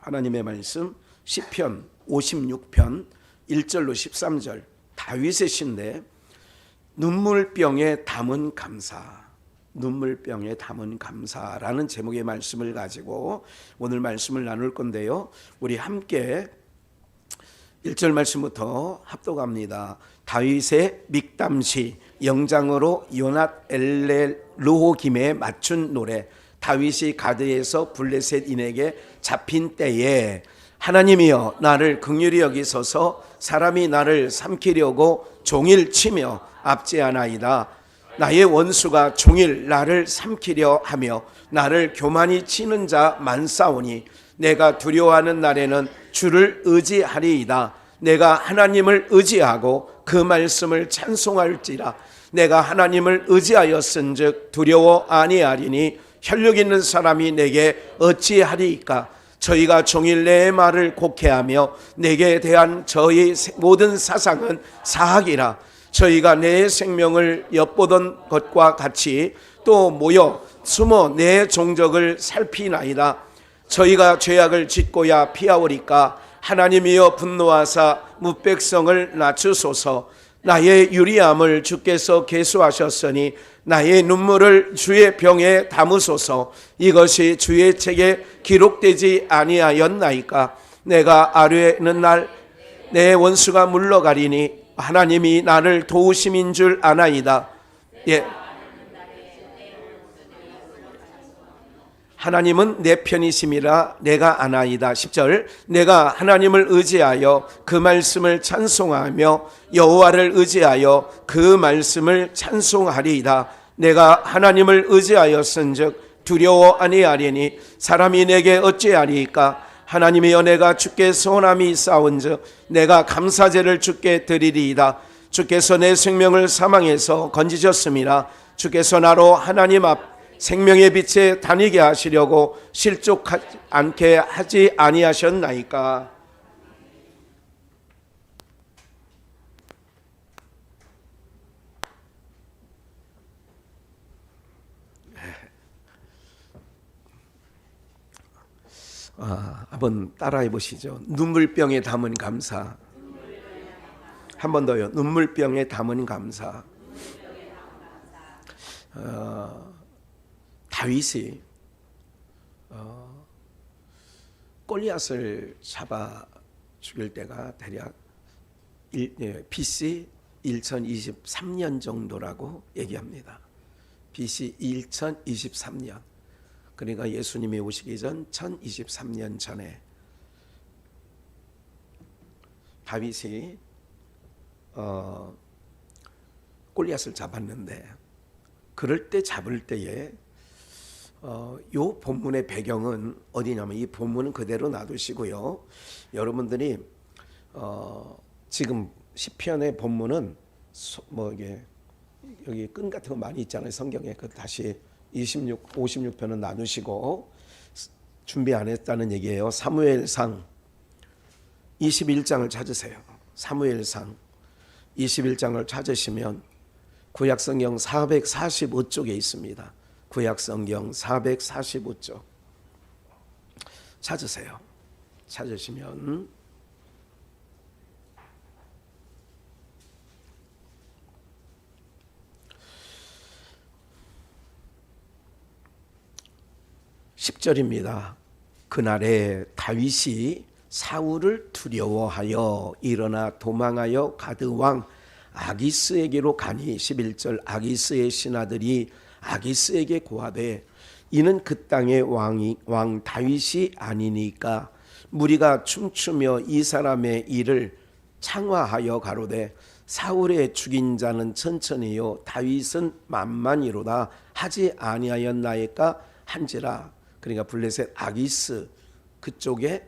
하나님의 말씀 시편 56편 1절로 13절 다윗의 시인데 눈물병에 담은 감사, 눈물병에 담은 감사라는 제목의 말씀을 가지고 오늘 말씀을 나눌 건데요. 우리 함께 1절 말씀부터 합독합니다. 다윗의 믹담시 영장으로 요낫 엘레 르호김에 맞춘 노래. 다윗이 가드에서 블레셋인에게 잡힌 때에 하나님이여 나를 긍휼히 여기소서. 사람이 나를 삼키려고 종일 치며 압제하나이다. 나의 원수가 종일 나를 삼키려 하며 나를 교만히 치는 자 많사오니 내가 두려워하는 날에는 주를 의지하리이다. 내가 하나님을 의지하고 그 말씀을 찬송할지라. 내가 하나님을 의지하였은즉 두려워 아니하리니 혈육 있는 사람이 내게 어찌하리이까. 저희가 종일 내 말을 곡해하며 내게 대한 저희 모든 사상은 사악이라. 저희가 내 생명을 엿보던 것과 같이 또 모여 숨어 내 종적을 살피나이다. 저희가 죄악을 짓고야 피하오리까. 하나님이여 분노하사 무백성을 낮추소서. 나의 유리함을 주께서 계수하셨으니 나의 눈물을 주의 병에 담으소서. 이것이 주의 책에 기록되지 아니하였나이까. 내가 아뢰는 날 내 원수가 물러가리니 하나님이 나를 도우심인 줄 아나이다. 예. 하나님은 내 편이심이라 내가 아나이다. 10절 내가 하나님을 의지하여 그 말씀을 찬송하며 여호와를 의지하여 그 말씀을 찬송하리이다. 내가 하나님을 의지하였은즉 두려워 아니하리니 사람이 내게 어찌하리이까. 하나님이여 내가 주께 소원함이 있사온즉 내가 감사제를 주께 드리리이다. 주께서 내 생명을 사망에서 건지셨습니다. 주께서 나로 하나님 앞 생명의 빛에 다니게 하시려고 실족하지 않게 하지 아니하셨나이까. 한번 따라해 보시죠. 눈물병에 담은 감사. 한 번 더요. 눈물병에 담은 감사. 다윗이 골리앗을 잡아 죽일 때가 대략 BC 1023년 정도라고 얘기합니다. BC 1023년. 그러니까 예수님이 오시기 전 1023년 전에 다윗이 골리앗을 잡았는데 그럴 때 잡을 때에 요 본문의 배경은 어디냐면 이 본문은 그대로 놔두시고요. 여러분들이 지금 시편의 본문은 뭐 이게 여기 끈 같은 거 많이 있잖아요. 성경에 그 다시 56편은 나누시고 준비 안 했다는 얘기예요. 사무엘상 21장을 찾으세요. 사무엘상 21장을 찾으시면 구약성경 445쪽에 있습니다. 구약성경 445쪽 찾으세요. 찾으시면 10절입니다. 그날에 다윗이 사울을 두려워하여 일어나 도망하여 가드왕 아기스에게로 가니 11절 아기스의 신하들이 아기스에게 고하되 이는 그 땅의 왕 다윗이 아니니까. 무리가 춤추며 이 사람의 일을 창화하여 가로되 사울의 죽인 자는 천천히요 다윗은 만만이로다 하지 아니하였나이까 한지라. 그러니까 블레셋 아기스 그쪽에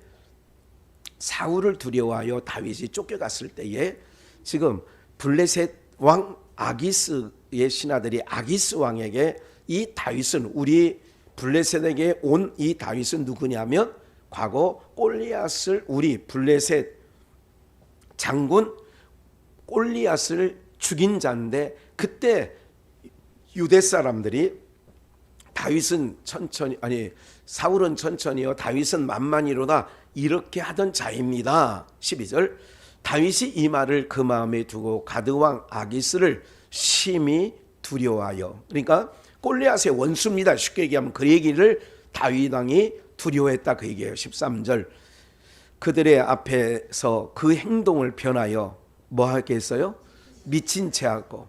사울을 두려워하여 다윗이 쫓겨갔을 때에 지금 블레셋 왕 아기스의 신하들이 아기스 왕에게 이 다윗은 우리 블레셋에게 온 이 다윗은 누구냐면 과거 골리앗을 우리 블레셋 장군 골리앗을 죽인 자인데 그때 유대 사람들이 다윗은 천천히, 아니 사울은 천천히요 다윗은 만만히로다 이렇게 하던 자입니다. 12절 다윗이 이 말을 그 마음에 두고 가드 왕 아기스를 심히 두려워하여, 그러니까 골리앗의 원수입니다. 쉽게 얘기하면 그 얘기를 다윗 왕이 두려워했다 그 얘기예요. 13절 그들의 앞에서 그 행동을 변하여 뭐 하겠어요? 미친 체하고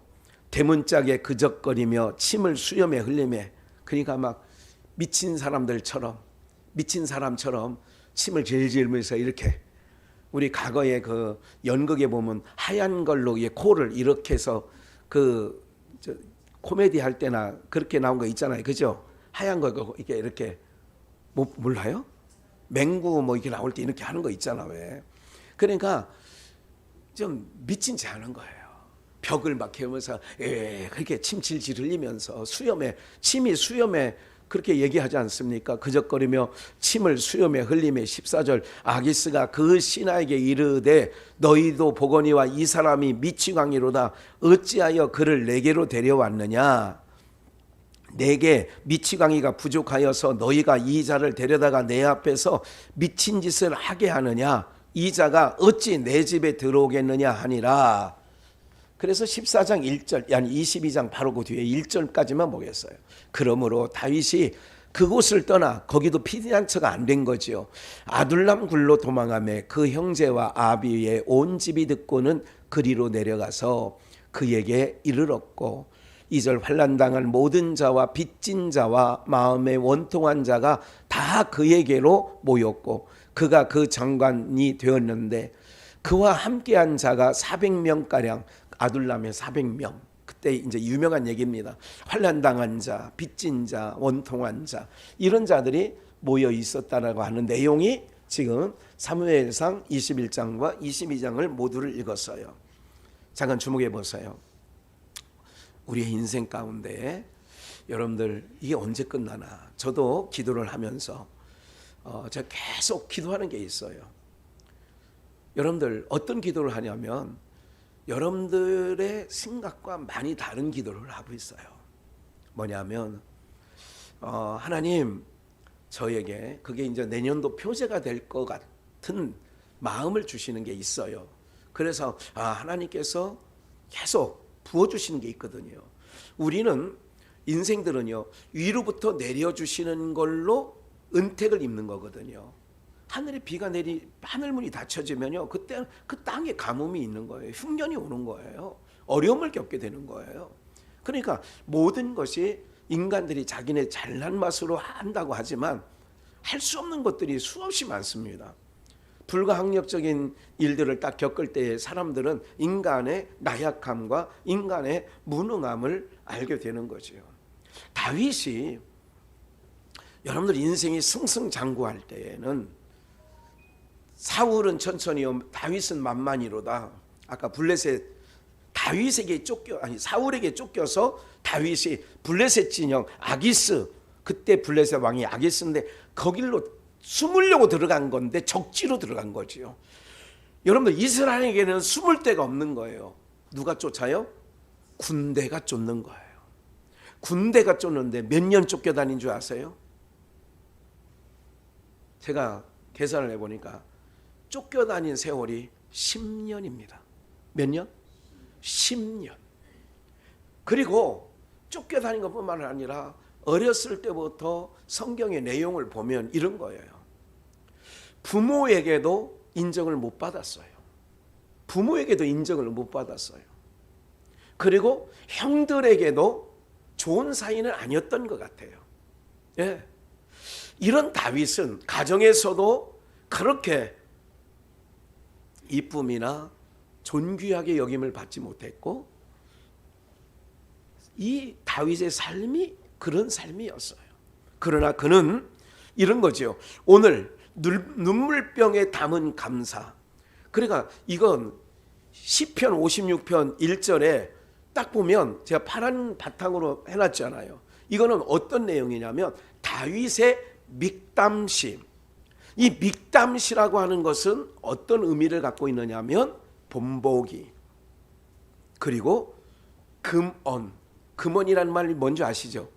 대문짝에 그적거리며 침을 수염에 흘리며, 그러니까 막 미친 사람처럼 침을 질질 흘리면서 이렇게, 우리 과거에 그 연극에 보면 하얀 걸로 코를 이렇게 해서 그 코미디 할 때나 그렇게 나온 거 있잖아요. 그죠? 하얀 거 이렇게 뭐 몰라요? 맹구 뭐 이렇게 나올 때 이렇게 하는 거 있잖아. 왜? 그러니까 좀 미친 체 하는 거예요. 벽을 막 해오면서 그렇게 침 질질 흘리면서 침이 수염에 그렇게 얘기하지 않습니까? 그적거리며 침을 수염에 흘리며 14절 아기스가 그 신하에게 이르되 너희도 보거니와 이 사람이 미치광이로다 어찌하여 그를 내게로 데려왔느냐? 내게 미치광이가 부족하여서 너희가 이 자를 데려다가 내 앞에서 미친 짓을 하게 하느냐? 이 자가 어찌 내 집에 들어오겠느냐 하니라. 그래서 14장 1절, 아니 22장 바로 그 뒤에 1절까지만 보겠어요. 그러므로 다윗이 그곳을 떠나, 거기도 피난처가 안 된 거지요, 아둘람 굴로 도망하며 그 형제와 아비의 온 집이 듣고는 그리로 내려가서 그에게 이르렀고, 2절 환난당할 모든 자와 빚진 자와 마음에 원통한 자가 다 그에게로 모였고 그가 그 장관이 되었는데 그와 함께한 자가 400명가량, 아둘람의 400명. 그때 이제 유명한 얘기입니다. 환난당한 자, 빚진 자, 원통한 자, 이런 자들이 모여 있었다라고 하는 내용이 지금 사무엘상 21장과 22장을 모두를 읽었어요. 잠깐 주목해 보세요. 우리의 인생 가운데 여러분들 이게 언제 끝나나. 저도 기도를 하면서 제가 계속 기도하는 게 있어요. 여러분들 어떤 기도를 하냐면 여러분들의 생각과 많이 다른 기도를 하고 있어요. 뭐냐면 하나님 저에게 그게 이제 내년도 표제가 될 것 같은 마음을 주시는 게 있어요. 그래서 하나님께서 계속 부어주시는 게 있거든요. 우리는 인생들은요 위로부터 내려주시는 걸로 은택을 입는 거거든요. 하늘에 비가 하늘문이 닫혀지면요 그때 그 땅에 가뭄이 있는 거예요. 흉년이 오는 거예요. 어려움을 겪게 되는 거예요. 그러니까 모든 것이 인간들이 자기네 잘난 맛으로 한다고 하지만 할 수 없는 것들이 수없이 많습니다. 불가항력적인 일들을 딱 겪을 때 사람들은 인간의 나약함과 인간의 무능함을 알게 되는 거죠. 다윗이 여러분들 인생이 승승장구할 때에는 사울은 천천히요 다윗은 만만히로다. 아까 블레셋 사울에게 쫓겨서 다윗이 블레셋 진영 아기스, 그때 블레셋 왕이 아기스인데 거길로 숨으려고 들어간 건데 적지로 들어간 거지요. 여러분들 이스라엘에게는 숨을 데가 없는 거예요. 누가 쫓아요? 군대가 쫓는 거예요. 군대가 쫓는데 몇 년 쫓겨다닌 줄 아세요? 제가 계산을 해보니까 쫓겨다닌 세월이 10년입니다. 몇 년? 10년. 그리고 쫓겨다닌 것뿐만 아니라 어렸을 때부터 성경의 내용을 보면 이런 거예요. 부모에게도 인정을 못 받았어요. 부모에게도 인정을 못 받았어요. 그리고 형들에게도 좋은 사이는 아니었던 것 같아요. 예. 이런 다윗은 가정에서도 그렇게 이쁨이나 존귀하게 여김을 받지 못했고, 이 다윗의 삶이 그런 삶이었어요. 그러나 그는 이런 거죠. 오늘 눈물병에 담은 감사. 그러니까 이건 시편 56편 1절에 딱 보면 제가 파란 바탕으로 해놨잖아요. 이거는 어떤 내용이냐면 다윗의 믹담시. 이 믹담시라고 하는 것은 어떤 의미를 갖고 있느냐면 본보기, 그리고 금언, 금원이라는 말이 뭔지 아시죠?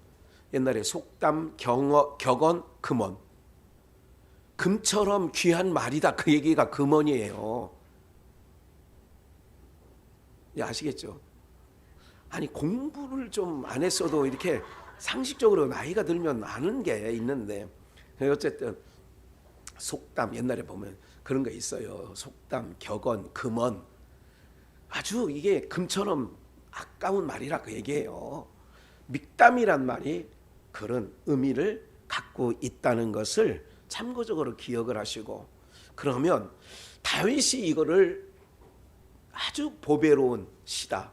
옛날에 속담, 격언, 금원. 금처럼 귀한 말이다. 그 얘기가 금원이에요. 아시겠죠? 아니 공부를 좀 안 했어도 이렇게 상식적으로 나이가 들면 아는 게 있는데, 어쨌든 속담 옛날에 보면 그런 거 있어요. 속담, 격언, 금언. 아주 이게 금처럼 아까운 말이라 그 얘기예요. 믹담이란 말이 그런 의미를 갖고 있다는 것을 참고적으로 기억을 하시고, 그러면 다윗이 이거를 아주 보배로운 시다.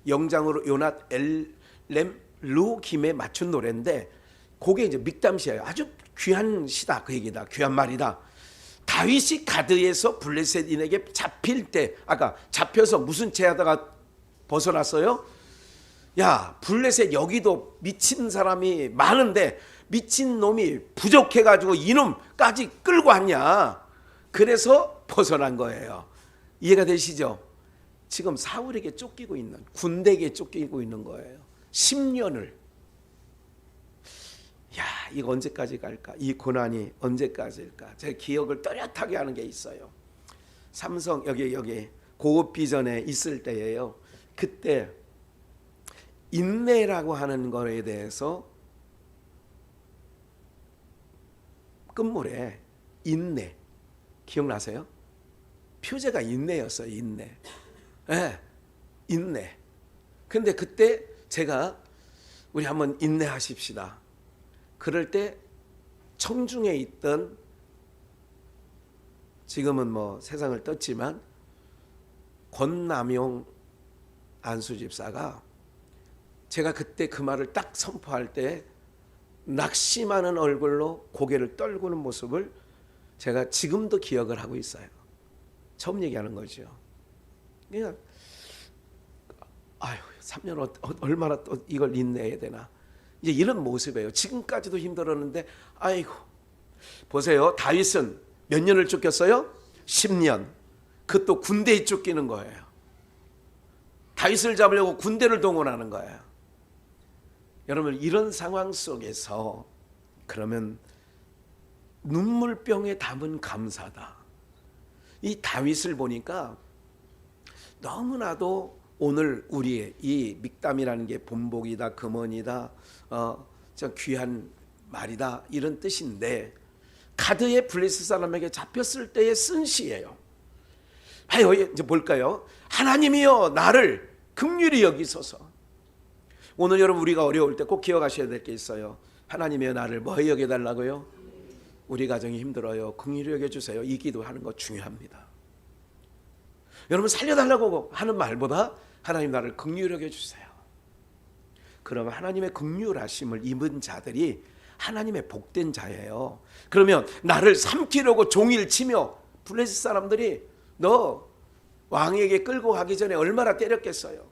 영장으로 요낫 엘렘 루김에 맞춘 노래인데, 그게 이제 믹담시예요. 아주 귀한 시다 그 얘기다. 귀한 말이다. 다윗이 가드에서 블레셋인에게 잡힐 때, 아까 잡혀서 무슨 죄하다가 벗어났어요? 야, 블레셋 여기도 미친 사람이 많은데 미친 놈이 부족해가지고 이놈까지 끌고 왔냐. 그래서 벗어난 거예요. 이해가 되시죠? 지금 사울에게 쫓기고 있는, 군대에게 쫓기고 있는 거예요. 10년을. 야, 이거 언제까지 갈까? 이 고난이 언제까지일까? 제 기억을 또렷하게 하는 게 있어요. 삼성 여기 고급 비전에 있을 때예요. 그때 인내라고 하는 거에 대해서 끝물에 인내 기억나세요? 표제가 인내였어요. 인내. 네, 인내. 근데 그때 제가 우리 한번 인내하십시다. 그럴 때 청중에 있던, 지금은 뭐 세상을 떴지만 권남용 안수집사가 제가 그때 그 말을 딱 선포할 때 낙심하는 얼굴로 고개를 떨구는 모습을 제가 지금도 기억을 하고 있어요. 처음 얘기하는 거죠. 그냥 아유 3년 얼마나 또 이걸 인내해야 되나, 이제 이런 모습이에요. 지금까지도 힘들었는데 아이고. 보세요. 다윗은 몇 년을 쫓겼어요? 10년. 그것도 군대에 쫓기는 거예요. 다윗을 잡으려고 군대를 동원하는 거예요. 여러분, 이런 상황 속에서 그러면 눈물병에 담은 감사다. 이 다윗을 보니까 너무나도 오늘 우리의 이 믹담이라는 게 본복이다, 금원이다, 저 귀한 말이다, 이런 뜻인데, 가드의 블레셋 사람에게 잡혔을 때의 쓴 시예요. 이제 볼까요? 하나님이여 나를 긍휼히 여기소서. 오늘 여러분 우리가 어려울 때 꼭 기억하셔야 될 게 있어요. 하나님이여 나를 뭐 여겨달라고요? 우리 가정이 힘들어요. 긍휼히 여겨주세요. 이 기도하는 거 중요합니다. 여러분 살려달라고 하는 말보다 하나님 나를 긍휼히 여겨주세요. 그러면 하나님의 긍휼하심을 입은 자들이 하나님의 복된 자예요. 그러면 나를 삼키려고 종일 치며, 블레셋 사람들이 너 왕에게 끌고 가기 전에 얼마나 때렸겠어요.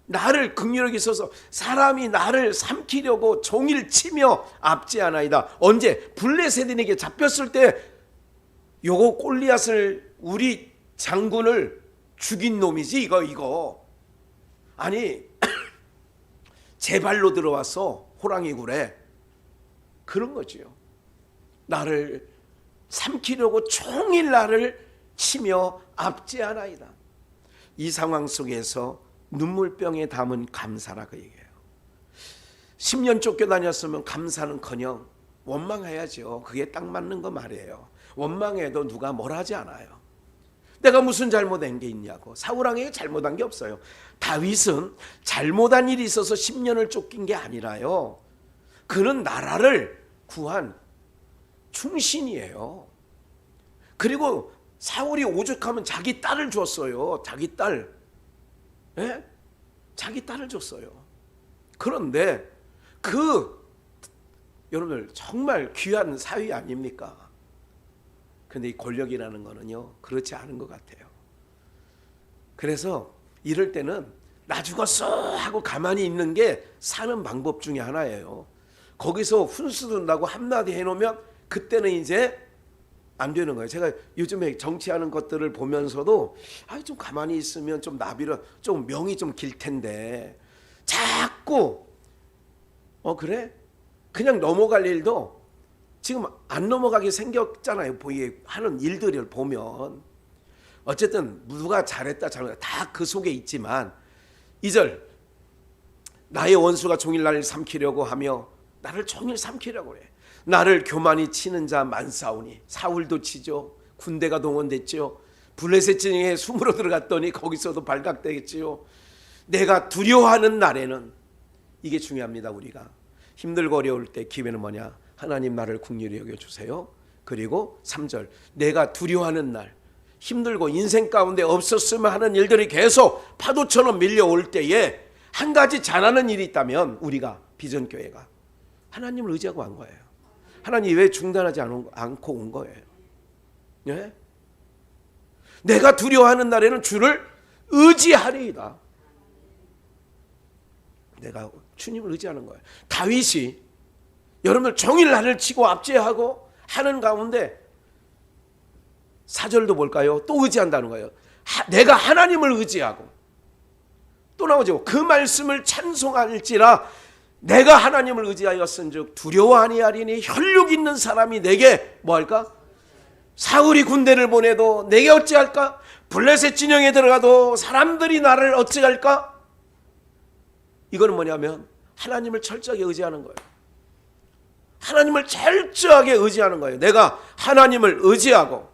나를 긍휼히 여기소서. 사람이 나를 삼키려고 종일 치며 압제하나이다. 언제? 블레셋인에게 잡혔을 때 요거 골리앗을, 우리 장군을 죽인 놈이지 이거. 아니 제 발로 들어와서 호랑이 굴에 그런 거지요. 나를 삼키려고 종일 나를 치며 압제하나이다. 이 상황 속에서 눈물병에 담은 감사라 그 얘기예요. 10년 쫓겨다녔으면 감사는커녕 원망해야죠. 그게 딱 맞는 거 말이에요. 원망해도 누가 뭘 하지 않아요. 내가 무슨 잘못한 게 있냐고. 사울왕에게 잘못한 게 없어요. 다윗은 잘못한 일이 있어서 10년을 쫓긴 게 아니라요, 그는 나라를 구한 충신이에요. 그리고 사울이 오죽하면 자기 딸을 줬어요. 자기 딸. 예? 자기 딸을 줬어요. 그런데 여러분들 정말 귀한 사위 아닙니까? 근데 이 권력이라는 거는요, 그렇지 않은 것 같아요. 그래서 이럴 때는 나 죽었어 하고 가만히 있는 게 사는 방법 중에 하나예요. 거기서 훈수 둔다고 한마디 해놓으면 그때는 이제 안 되는 거예요. 제가 요즘에 정치하는 것들을 보면서도 좀 가만히 있으면 좀 나비로 좀 명이 좀 길 텐데, 자꾸 자꾸 그래? 그냥 넘어갈 일도 지금 안 넘어가게 생겼잖아요. 하는 일들을 보면. 어쨌든 누가 잘했다 잘못했다 다 그 속에 있지만 2절 나의 원수가 종일 나를 삼키려고 하며 나를 종일 삼키려고 그래. 나를 교만히 치는 자 많사오니. 사울도 치죠. 군대가 동원됐죠. 블레셋 진영에 숨으로 들어갔더니 거기서도 발각되겠지요. 내가 두려워하는 날에는, 이게 중요합니다. 우리가 힘들고 어려울 때 기회는 뭐냐? 하나님 나를 긍휼히 여겨주세요. 그리고 3절 내가 두려워하는 날, 힘들고 인생 가운데 없었으면 하는 일들이 계속 파도처럼 밀려올 때에 한 가지 잘하는 일이 있다면 우리가 비전교회가 하나님을 의지하고 한 거예요. 하나님 왜 중단하지 않고 온 거예요? 예? 내가 두려워하는 날에는 주를 의지하리이다. 내가 주님을 의지하는 거예요. 다윗이 여러분들 종일 나를 치고 압제하고 하는 가운데 4절도 볼까요? 또 의지한다는 거예요. 내가 하나님을 의지하고, 또 나오죠. 그 말씀을 찬송할지라 내가 하나님을 의지하였은즉 두려워 아니하리니. 혈육 있는 사람이 내게 뭐할까? 사울이 군대를 보내도 내게 어찌할까? 블레셋 진영에 들어가도 사람들이 나를 어찌할까? 이거는 뭐냐면 하나님을 철저하게 의지하는 거예요. 하나님을 철저하게 의지하는 거예요. 내가 하나님을 의지하고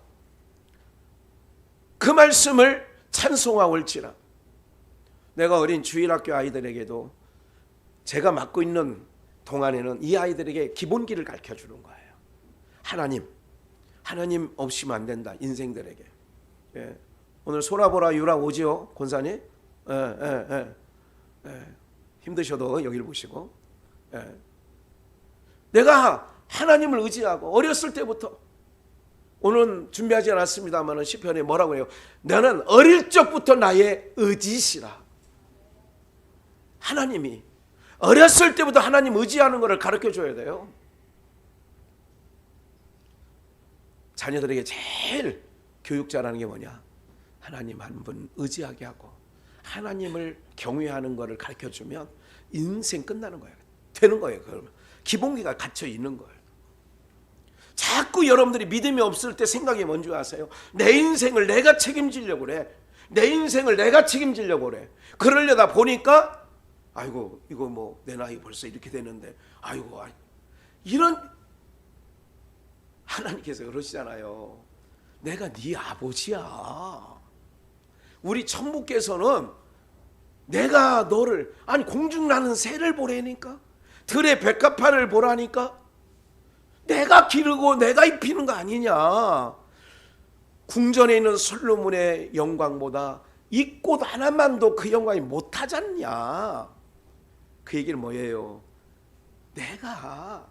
그 말씀을 찬송하올지라. 내가 어린 주일학교 아이들에게도 제가 맡고 있는 동안에는 이 아이들에게 기본기를 가르쳐주는 거예요. 하나님 없이면 안 된다. 인생들에게. 예. 오늘 소라보라 유라 오지요 권사님? 힘드셔도 여기를 보시고. 예. 내가 하나님을 의지하고 어렸을 때부터, 오늘 준비하지 않았습니다만 시편에 뭐라고 해요? 너는 어릴 적부터 나의 의지시라. 하나님이 어렸을 때부터 하나님 의지하는 것을 가르쳐줘야 돼요. 자녀들에게 제일 교육 잘하는 게 뭐냐? 하나님 한 분 의지하게 하고 하나님을 경외하는 것을 가르쳐주면 인생 끝나는 거예요. 되는 거예요. 그러면 기본기가 갇혀 있는 거예요. 자꾸 여러분들이 믿음이 없을 때 생각이 뭔지 아세요? 내 인생을 내가 책임지려고 그래. 내 인생을 내가 책임지려고 그래. 그러려다 보니까 아이고 이거 뭐 내 나이 벌써 이렇게 되는데 아이고 이런, 하나님께서 그러시잖아요. 내가 네 아버지야. 우리 천부께서는 내가 너를, 아니 공중나는 새를 보라니까, 들의 백합화를 보라니까, 내가 기르고 내가 입히는 거 아니냐. 궁전에 있는 솔로몬의 영광보다 이 꽃 하나만도 그 영광이 못하지 않냐. 그 얘기는 뭐예요? 내가.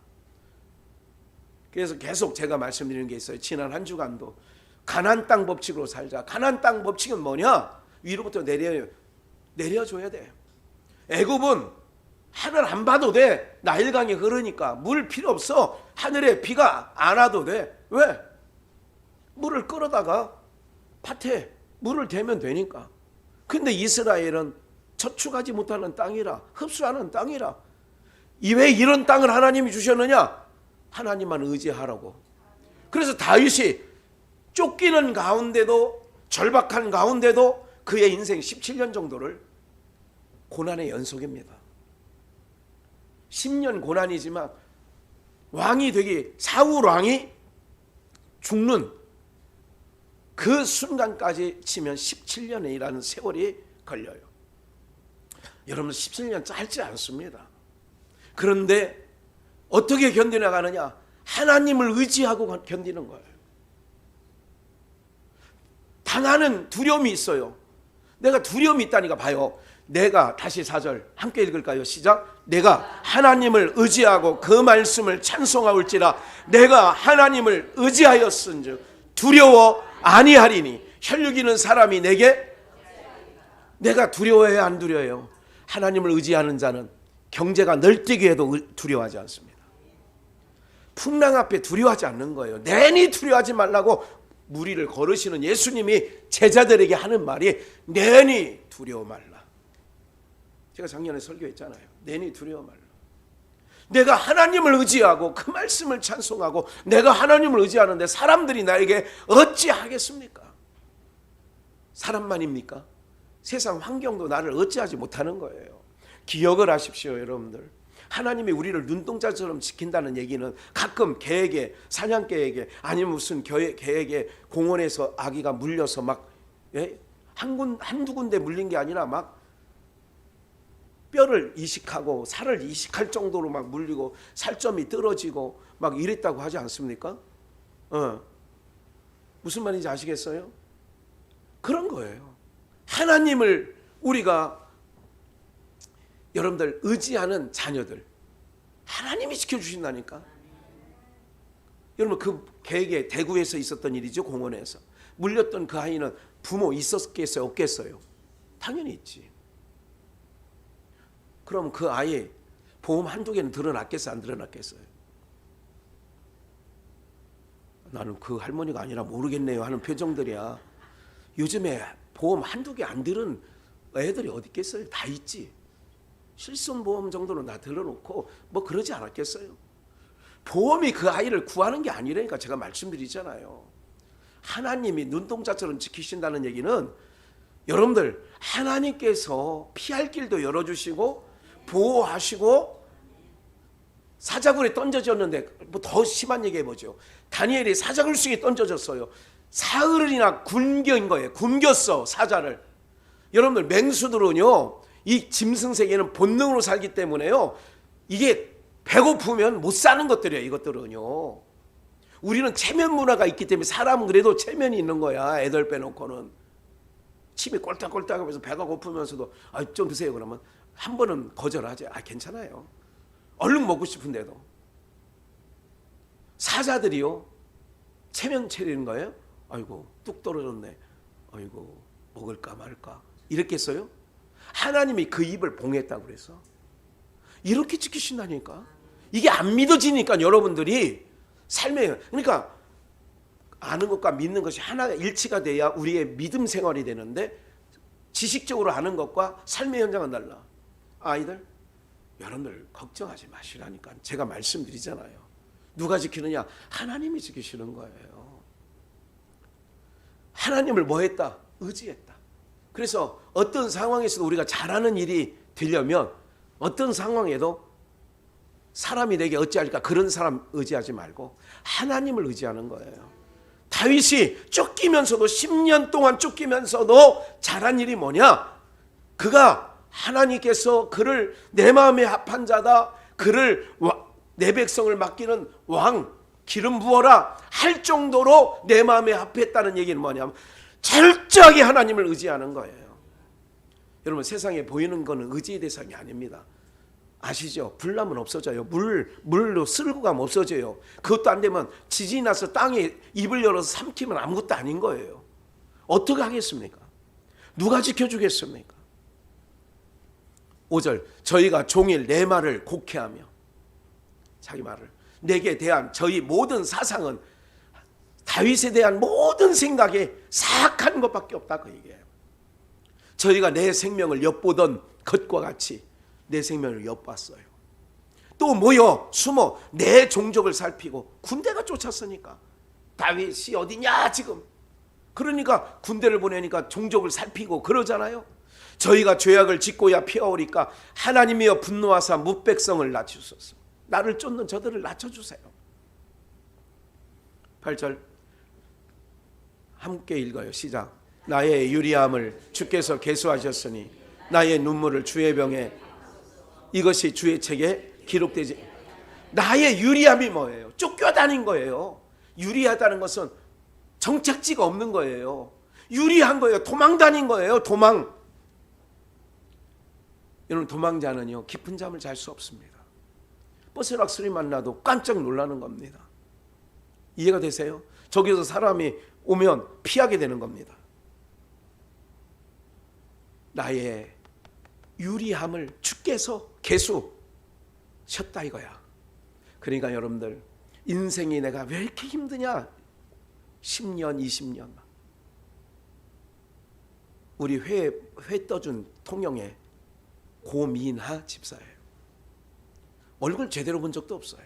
그래서 계속 제가 말씀드리는 게 있어요. 지난 한 주간도 가나안 땅 법칙으로 살자. 가나안 땅 법칙은 뭐냐? 위로부터 내려줘야 돼. 애굽은 하늘 안 봐도 돼. 나일강이 흐르니까 물 필요 없어. 하늘에 비가 안 와도 돼. 왜? 물을 끌어다가 밭에 물을 대면 되니까. 근데 이스라엘은 저축하지 못하는 땅이라, 흡수하는 땅이라. 왜 이런 땅을 하나님이 주셨느냐? 하나님만 의지하라고. 그래서 다윗이 쫓기는 가운데도, 절박한 가운데도 그의 인생 17년 정도를 고난의 연속입니다. 10년 고난이지만 왕이 되기, 사울 왕이 죽는 그 순간까지 치면 17년이라는 세월이 걸려요. 여러분 17년 짧지 않습니다. 그런데 어떻게 견뎌나가느냐? 하나님을 의지하고 견디는 거예요. 당하는 두려움이 있어요. 내가 두려움이 있다니까 봐요. 내가, 다시 4절 함께 읽을까요? 시작. 내가 하나님을 의지하고 그 말씀을 찬송하올지라. 내가 하나님을 의지하였은즉 두려워 아니하리니. 혈육 있는 사람이 내게, 내가 두려워해야 안 두려워요? 하나님을 의지하는 자는 경제가 널뛰게 해도 두려워하지 않습니다. 풍랑 앞에 두려워하지 않는 거예요. 내니 두려워하지 말라고 무리를 걸으시는 예수님이 제자들에게 하는 말이 내니 두려워 말라. 제가 작년에 설교했잖아요. 내니 두려워 말라. 내가 하나님을 의지하고 그 말씀을 찬송하고 내가 하나님을 의지하는데 사람들이 나에게 어찌하겠습니까? 사람만입니까? 세상 환경도 나를 어찌하지 못하는 거예요. 기억을 하십시오, 여러분들. 하나님이 우리를 눈동자처럼 지킨다는 얘기는 가끔 개에게, 사냥개에게, 아니면 무슨 개에게 공원에서 아기가 물려서 막 한두 군데 물린 게 아니라 막 뼈를 이식하고 살을 이식할 정도로 막 물리고 살점이 떨어지고 막 이랬다고 하지 않습니까? 무슨 말인지 아시겠어요? 그런 거예요. 하나님을 우리가 여러분들 의지하는 자녀들 하나님이 지켜주신다니까. 여러분 그 개에게 대구에서 있었던 일이죠. 공원에서 물렸던 그 아이는 부모 있었겠어요? 없겠어요? 당연히 있지. 그럼 그 아이 보험 한두 개는 드러났겠어요? 안 드러났겠어요? 나는 그 할머니가 아니라 모르겠네요 하는 표정들이야. 요즘에 보험 한두 개 안 들은 애들이 어디 있겠어요? 다 있지. 실손보험 정도는 다 들어놓고 뭐 그러지 않았겠어요? 보험이 그 아이를 구하는 게 아니라니까 제가 말씀드리잖아요. 하나님이 눈동자처럼 지키신다는 얘기는 여러분들 하나님께서 피할 길도 열어주시고 보호하시고 사자굴에 던져졌는데 뭐 더 심한 얘기 해보죠. 다니엘이 사자굴 속에 던져졌어요. 사흘이나 굶긴 거예요. 굶겼어 사자를. 여러분들 맹수들은요 이 짐승 세계는 본능으로 살기 때문에요 이게 배고프면 못 사는 것들이에요. 이것들은요 우리는 체면 문화가 있기 때문에 사람은 그래도 체면이 있는 거야. 애들 빼놓고는 침이 꼴딱꼴딱 하면서 배가 고프면서도 좀 드세요 그러면 한 번은 거절하지. 괜찮아요. 얼른 먹고 싶은데도. 사자들이요 체면 차리는 거예요. 아이고 뚝 떨어졌네. 아이고 먹을까 말까 이랬겠어요? 하나님이 그 입을 봉했다고 그래서 이렇게 지키신다니까. 이게 안 믿어지니까 여러분들이 삶에 그러니까 아는 것과 믿는 것이 하나가 일치가 돼야 우리의 믿음 생활이 되는데 지식적으로 아는 것과 삶의 현장은 달라. 아이들 여러분들 걱정하지 마시라니까 제가 말씀드리잖아요. 누가 지키느냐? 하나님이 지키시는 거예요. 하나님을 뭐 했다? 의지했다. 그래서 어떤 상황에서도 우리가 잘하는 일이 되려면 어떤 상황에도 사람이 내게 어찌할까 그런 사람 의지하지 말고 하나님을 의지하는 거예요. 다윗이 쫓기면서도 10년 동안 쫓기면서도 잘한 일이 뭐냐? 그가 하나님께서 그를 내 마음에 합한 자다. 그를 내 백성을 맡기는 왕 기름 부어라 할 정도로 내 마음에 합했다는 얘기는 뭐냐면 철저하게 하나님을 의지하는 거예요. 여러분 세상에 보이는 거는 의지의 대상이 아닙니다. 아시죠? 불나면 없어져요. 물로 쓸고 가면 없어져요. 그것도 안 되면 지진이 나서 땅에 입을 열어서 삼키면 아무것도 아닌 거예요. 어떻게 하겠습니까? 누가 지켜주겠습니까? 5절 저희가 종일 내 말을 곡해하며 자기 말을 내게 대한 저희 모든 사상은 다윗에 대한 모든 생각에 사악한 것밖에 없다 그 얘기예요. 저희가 내 생명을 엿보던 것과 같이 내 생명을 엿봤어요. 또 모여 숨어 내 종족을 살피고 군대가 쫓았으니까 다윗이 어디냐 지금. 그러니까 군대를 보내니까 종족을 살피고 그러잖아요. 저희가 죄악을 짓고야 피하오리까 하나님이여 분노하사 뭇백성을 낮추소서. 나를 쫓는 저들을 낮춰주세요. 8절 함께 읽어요. 시작. 나의 유리함을 주께서 계수하셨으니 나의 눈물을 주의 병에 이것이 주의 책에 기록되지. 나의 유리함이 뭐예요? 쫓겨다닌 거예요. 유리하다는 것은 정착지가 없는 거예요. 유리한 거예요. 도망 다닌 거예요. 도망. 여러분 도망자는요 깊은 잠을 잘 수 없습니다. 버스락 소리만 나도 깜짝 놀라는 겁니다. 이해가 되세요? 저기서 사람이 오면 피하게 되는 겁니다. 나의 유리함을 주께서 계수셨다 이거야. 그러니까 여러분들 인생이 내가 왜 이렇게 힘드냐 10년 20년 우리 회 떠준 통영에 고민하 집사예요. 얼굴 제대로 본 적도 없어요.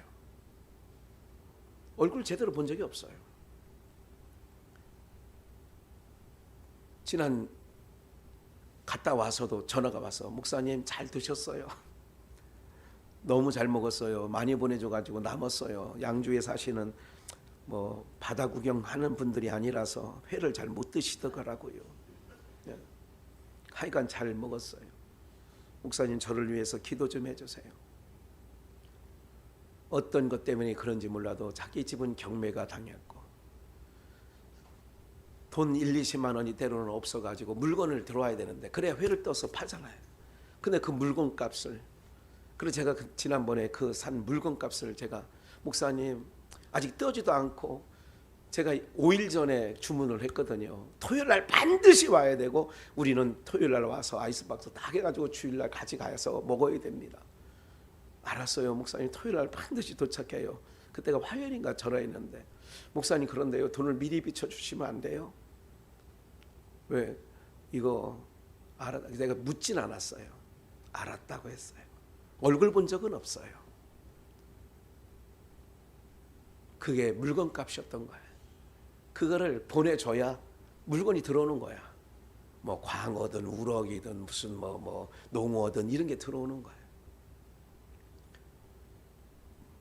얼굴 제대로 본 적이 없어요. 지난 갔다 와서도 전화가 와서 목사님 잘 드셨어요? 너무 잘 먹었어요. 많이 보내줘가지고 남았어요. 양주에 사시는 뭐 바다 구경하는 분들이 아니라서 회를 잘 못 드시더라고요. 하여간 잘 먹었어요. 목사님 저를 위해서 기도 좀 해주세요. 어떤 것 때문에 그런지 몰라도 자기 집은 경매가 당했고 돈 1, 20만 원이 때로는 없어가지고 물건을 들어와야 되는데 그래야 회를 떠서 팔잖아요. 근데 그 물건 값을, 그래서 제가 지난번에 그 산 물건 값을 제가 목사님 아직 떠지도 않고 제가 5일 전에 주문을 했거든요. 토요일 날 반드시 와야 되고 우리는 토요일 날 와서 아이스박스 다 해가지고 주일 날 가져가서 먹어야 됩니다. 알았어요. 목사님 토요일 날 반드시 도착해요. 그때가 화요일인가 전화했는데 목사님 그런데요 돈을 미리 비춰주시면 안 돼요? 왜? 이거 내가 묻진 않았어요. 알았다고 했어요. 얼굴 본 적은 없어요. 그게 물건 값이었던 거예요. 그거를 보내줘야 물건이 들어오는 거야. 뭐 광어든 우럭이든 무슨 뭐 농어든 이런 게 들어오는 거예요.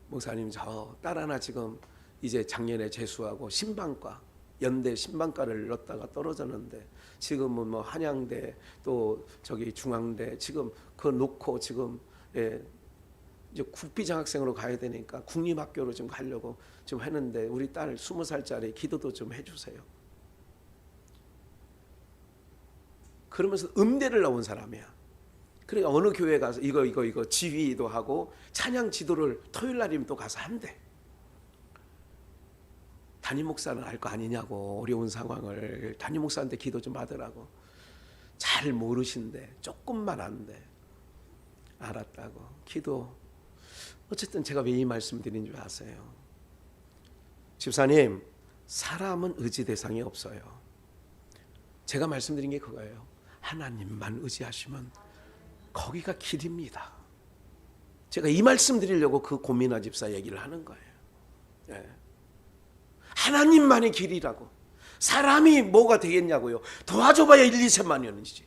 목사님 저 딸 하나 지금 이제 작년에 재수하고 신방과 연대 신방과를 넣었다가 떨어졌는데 지금은 뭐 한양대 또 저기 중앙대 지금 그거 놓고 지금 이제 국비장학생으로 가야 되니까 국립학교로 좀 가려고 좀 했는데 우리 딸 20살짜리 기도도 좀 해주세요. 그러면서 음대를 나온 사람이야. 그러니까 어느 교회 가서 이거 지휘도 하고 찬양 지도를 토요일 날이면 또 가서 한대. 담임 목사는 알 거 아니냐고 어려운 상황을 담임 목사한테 기도 좀 받으라고. 잘 모르신대. 조금만 안대. 알았다고 기도. 어쨌든 제가 왜 이 말씀 드린 줄 아세요? 집사님, 사람은 의지 대상이 없어요. 제가 말씀드린 게 그거예요. 하나님만 의지하시면 거기가 길입니다. 제가 이 말씀 드리려고 그 고민아 집사 얘기를 하는 거예요. 네. 하나님만의 길이라고. 사람이 뭐가 되겠냐고요. 도와줘봐야 1, 2천만 원이지.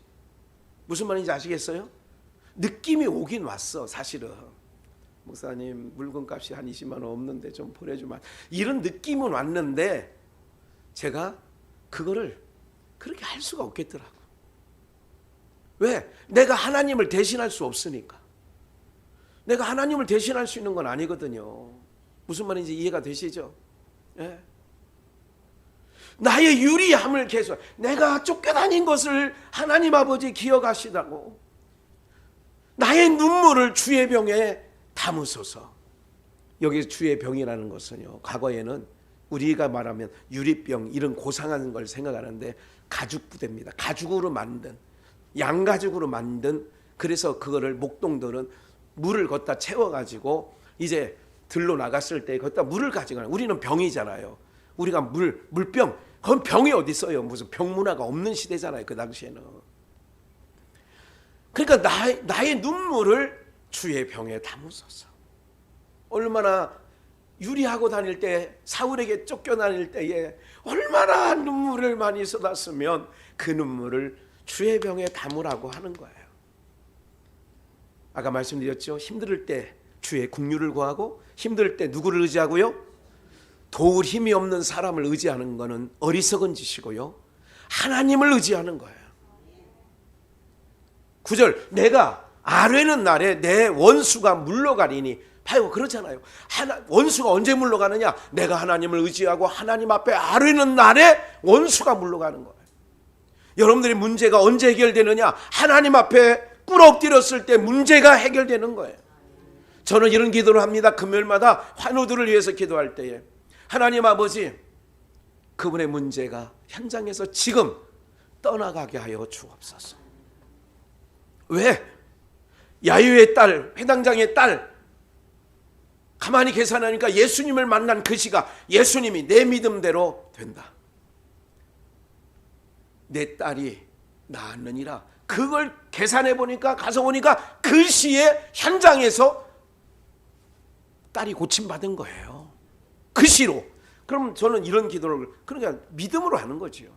무슨 말인지 아시겠어요? 느낌이 오긴 왔어. 사실은 목사님 물건값이 한 20만 원 없는데 좀 보내주면, 이런 느낌은 왔는데 제가 그거를 그렇게 할 수가 없겠더라고. 왜? 내가 하나님을 대신할 수 없으니까. 내가 하나님을 대신할 수 있는 건 아니거든요. 무슨 말인지 이해가 되시죠? 예? 나의 유리함을 계속, 내가 쫓겨다닌 것을 하나님 아버지 기억하시다고 나의 눈물을 주의 병에 담으소서. 여기 주의 병이라는 것은요, 과거에는 우리가 말하면 유리병 이런 고상한 걸 생각하는데 가죽 부대입니다. 가죽으로 만든, 양가죽으로 만든. 그래서 그거를 목동들은 물을 걷다 채워가지고 이제 들로 나갔을 때 걷다 물을 가져가는, 우리는 병이잖아요. 우리가 물병, 그건 병이 어디 있어요? 무슨 병문화가 없는 시대잖아요. 그 당시에는. 그러니까 나의 눈물을 주의 병에 담으소서. 얼마나 유리하고 다닐 때, 사울에게 쫓겨다닐 때에 얼마나 눈물을 많이 쏟았으면 그 눈물을 주의 병에 담으라고 하는 거예요. 아까 말씀드렸죠. 힘들 때 주의 긍휼을 구하고, 힘들 때 누구를 의지하고요? 도울 힘이 없는 사람을 의지하는 것은 어리석은 짓이고요, 하나님을 의지하는 거예요. 9절, 내가 아뢰는 날에 내 원수가 물러가리니. 바로 그렇잖아요. 원수가 언제 물러가느냐? 내가 하나님을 의지하고 하나님 앞에 아뢰는 날에 원수가 물러가는 거예요. 여러분들의 문제가 언제 해결되느냐? 하나님 앞에 꿇어 엎드렸을 때 문제가 해결되는 거예요. 저는 이런 기도를 합니다. 금요일마다 환우들을 위해서 기도할 때에, 하나님 아버지, 그분의 문제가 현장에서 지금 떠나가게 하여 주옵소서. 왜? 야유의 딸, 회당장의 딸, 가만히 계산하니까 예수님을 만난 그 시가, 예수님이 내 믿음대로 된다, 내 딸이 낳았느니라. 그걸 계산해 보니까, 가서 보니까 그 시에 현장에서 딸이 고침받은 거예요. 그 시로. 그럼 저는 이런 기도를 그러니까 믿음으로 하는 거지요.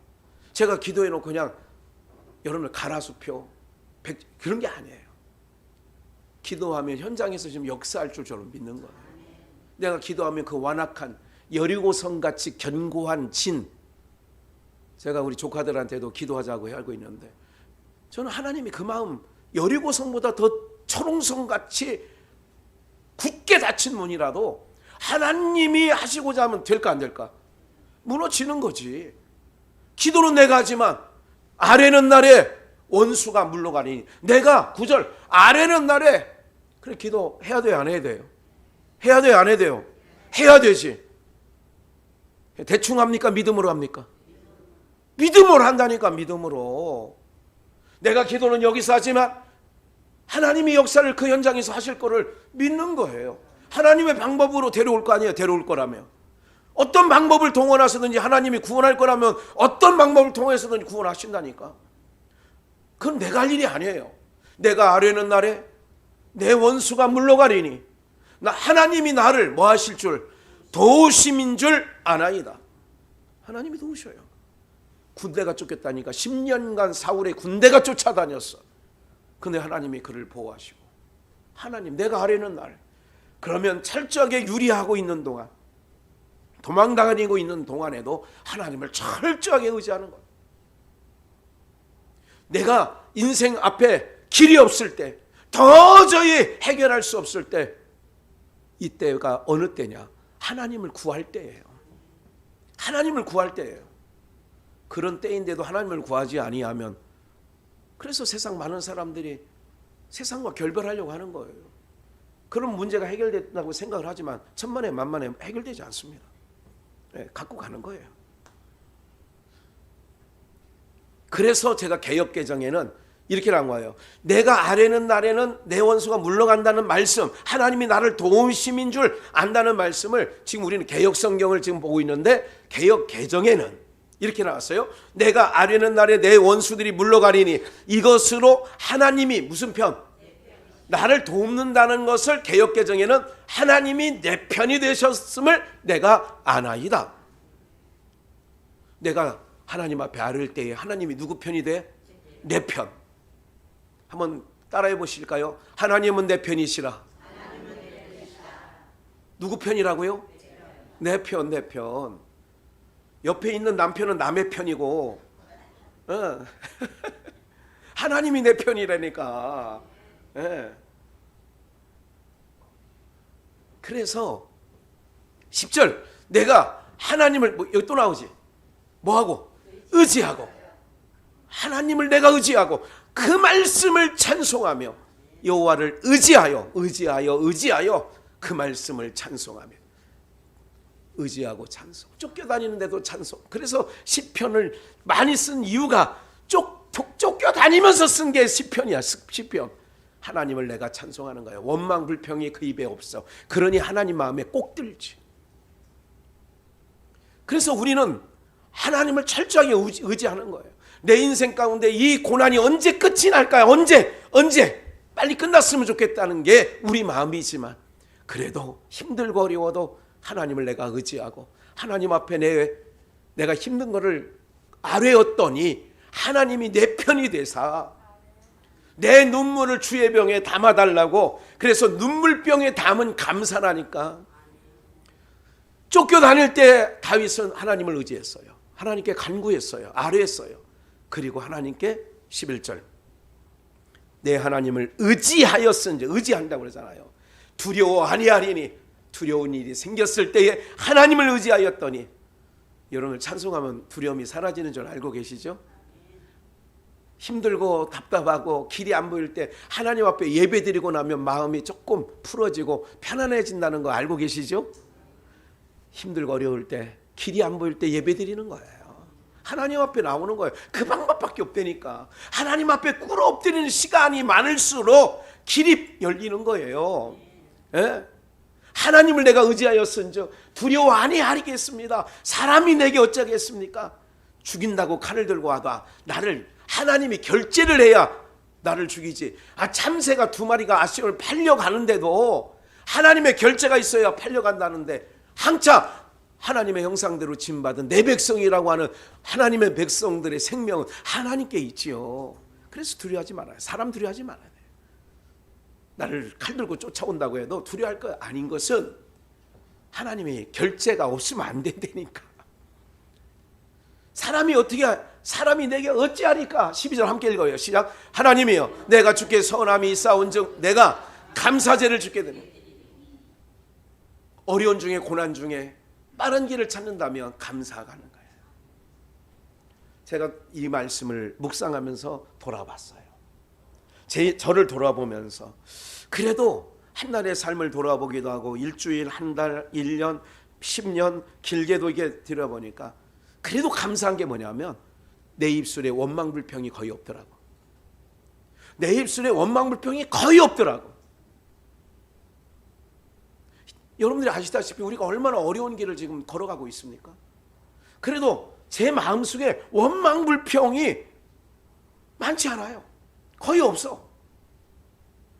제가 기도해놓고 그냥 여러분을 가라수표 그런 게 아니에요. 기도하면 현장에서 지금 역사할 줄 저는 믿는 거예요. 내가 기도하면 그 완악한 여리고성같이 견고한 진, 제가 우리 조카들한테도 기도하자고 하고 있는데 저는 하나님이 그 마음 여리고성보다 더 초롱성같이 굳게 닫힌 문이라도 하나님이 하시고자 하면 될까 안 될까? 무너지는 거지. 기도는 내가 하지만 아래는 날에 원수가 물러가니 내가 9절 아래는 날에 그래 기도해야 돼요 안 해야 돼요? 해야 돼요 안 해야 돼요? 해야 되지. 대충 합니까? 믿음으로 합니까? 믿음으로 한다니까. 믿음으로. 내가 기도는 여기서 하지만 하나님이 역사를 그 현장에서 하실 거를 믿는 거예요. 하나님의 방법으로 데려올 거 아니에요. 데려올 거라면. 어떤 방법을 동원하서든지 하나님이 구원할 거라면 어떤 방법을 통해서든지 구원하신다니까. 그건 내가 할 일이 아니에요. 내가 아뢰는 날에 내 원수가 물러가리니 하나님이 나를 뭐 하실 줄? 도우심인 줄 아나이다. 하나님이 도우셔요. 군대가 쫓겼다니까 10년간 사울의 군대가 쫓아다녔어. 근데 하나님이 그를 보호하시고 하나님 내가 아뢰는 날 그러면 철저하게 유리하고 있는 동안 도망다니고 있는 동안에도 하나님을 철저하게 의지하는 거예요. 내가 인생 앞에 길이 없을 때 도저히 해결할 수 없을 때 이때가 어느 때냐? 하나님을 구할 때예요. 하나님을 구할 때예요. 그런 때인데도 하나님을 구하지 아니하면 그래서 세상 많은 사람들이 세상과 결별하려고 하는 거예요. 그런 문제가 해결된다고 생각을 하지만 천만에 만만에 해결되지 않습니다. 네, 갖고 가는 거예요. 그래서 제가 개역개정에는 이렇게 나온 거예요. 내가 아뢰는 날에는 내 원수가 물러간다는 말씀, 하나님이 나를 도우심인 줄 안다는 말씀을 지금 우리는 개역성경을 지금 보고 있는데 개역개정에는 이렇게 나왔어요. 내가 아뢰는 날에 내 원수들이 물러가리니 이것으로 하나님이 무슨 편? 나를 돕는다는 것을 개역개정에는 하나님이 내 편이 되셨음을 내가 아나이다. 내가 하나님 앞에 아뢰을 때에 하나님이 누구 편이 돼? 내 편. 한번 따라해 보실까요? 하나님은 내 편이시라. 누구 편이라고요? 내 편, 내 편. 옆에 있는 남편은 남의 편이고 하나님이 내 편이라니까. 그래서 10절 내가 하나님을 여기 또 나오지. 뭐하고? 의지하고. 하나님을 내가 의지하고 그 말씀을 찬송하며 여호와를 의지하여 그 말씀을 찬송하며 의지하고 찬송. 쫓겨다니는데도 찬송. 그래서 시편을 많이 쓴 이유가 쫓겨다니면서 쓴 게 시편이야. 시편. 하나님을 내가 찬송하는 거예요. 원망 불평이 그 입에 없어. 그러니 하나님 마음에 꼭 들지. 그래서 우리는 하나님을 철저하게 의지하는 거예요. 내 인생 가운데 이 고난이 언제 끝이 날까요? 언제 빨리 끝났으면 좋겠다는 게 우리 마음이지만 그래도 힘들고 어려워도 하나님을 내가 의지하고 하나님 앞에 내가 힘든 거를 아뢰었더니 하나님이 내 편이 되사 내 눈물을 주의 병에 담아달라고. 그래서 눈물병에 담은 감사라니까. 쫓겨다닐 때 다윗은 하나님을 의지했어요. 하나님께 간구했어요. 아뢰했어요. 그리고 하나님께 11절 내 하나님을 의지하였은지, 의지한다고 그러잖아요. 두려워 아니하리니 두려운 일이 생겼을 때에 하나님을 의지하였더니. 여러분을 찬송하면 두려움이 사라지는 줄 알고 계시죠? 힘들고 답답하고 길이 안 보일 때 하나님 앞에 예배드리고 나면 마음이 조금 풀어지고 편안해진다는 거 알고 계시죠? 힘들고 어려울 때 길이 안 보일 때 예배드리는 거예요. 하나님 앞에 나오는 거예요. 그 방법밖에 없다니까. 하나님 앞에 꿇어 엎드리는 시간이 많을수록 길이 열리는 거예요. 예? 하나님을 내가 의지하였은즉 두려워 아니하리겠습니다. 사람이 내게 어쩌겠습니까? 죽인다고 칼을 들고 와도 나를 하나님이 결제를 해야 나를 죽이지. 참새가 2마리가 아시오를 팔려가는데도 하나님의 결제가 있어야 팔려간다는데 한참 하나님의 형상대로 지음받은 내 백성이라고 하는 하나님의 백성들의 생명은 하나님께 있지요. 그래서 두려워하지 말아요. 사람 두려워하지 말아야 돼요. 나를 칼 들고 쫓아온다고 해도 두려워할 거 아닌 것은 하나님의 결제가 없으면 안 된다니까. 사람이 내게 어찌하리까? 12절 함께 읽어요. 시작. 하나님이여 내가 주께 선함이 있사온즉 내가 감사제를 주게 되네. 어려운 중에 고난 중에 빠른 길을 찾는다면 감사하는 거예요. 제가 이 말씀을 묵상하면서 돌아봤어요. 저를 돌아보면서 그래도 한날의 삶을 돌아보기도 하고 일주일, 한 달, 1년, 10년 길게도 이게 들어보니까 그래도 감사한 게 뭐냐면 내 입술에 원망불평이 거의 없더라고. 내 입술에 원망불평이 거의 없더라고. 여러분들이 아시다시피 우리가 얼마나 어려운 길을 지금 걸어가고 있습니까? 그래도 제 마음속에 원망불평이 많지 않아요. 거의 없어.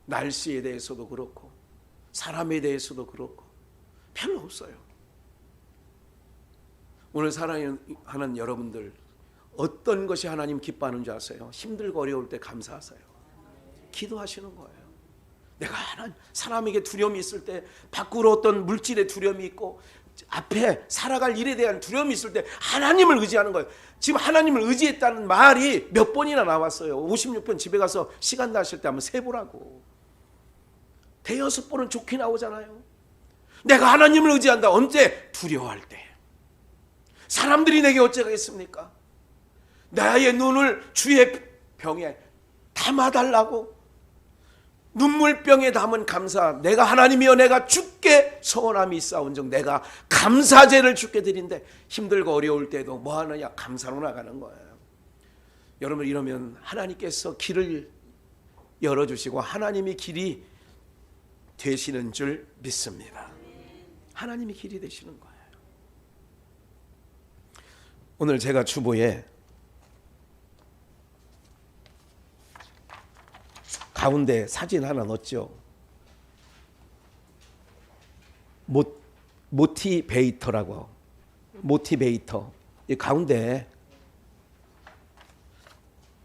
날씨에 대해서도 그렇고 사람에 대해서도 그렇고 별로 없어요. 오늘 사랑하는 여러분들 어떤 것이 하나님 기뻐하는 줄 아세요? 힘들고 어려울 때 감사하세요. 기도하시는 거예요. 내가 사람에게 두려움이 있을 때 밖으로 어떤 물질의 두려움이 있고 앞에 살아갈 일에 대한 두려움이 있을 때 하나님을 의지하는 거예요. 지금 하나님을 의지했다는 말이 몇 번이나 나왔어요. 56번 집에 가서 시간 나실 때 한번 세보라고. 대여섯 번은 좋게 나오잖아요. 내가 하나님을 의지한다. 언제? 두려워할 때. 사람들이 내게 어쩌겠습니까? 나의 눈을 주의 병에 담아달라고. 눈물병에 담은 감사. 내가 하나님이여 내가 주께 서원함이 있사온즉 내가 감사제를 주께 드린데 힘들고 어려울 때도 뭐 하느냐? 감사로 나가는 거예요. 여러분 이러면 하나님께서 길을 열어주시고 하나님이 길이 되시는 줄 믿습니다. 하나님이 길이 되시는 거예요. 오늘 제가 주보에 가운데 사진 하나 넣었죠. 모티베이터라고. 모티베이터. 이 가운데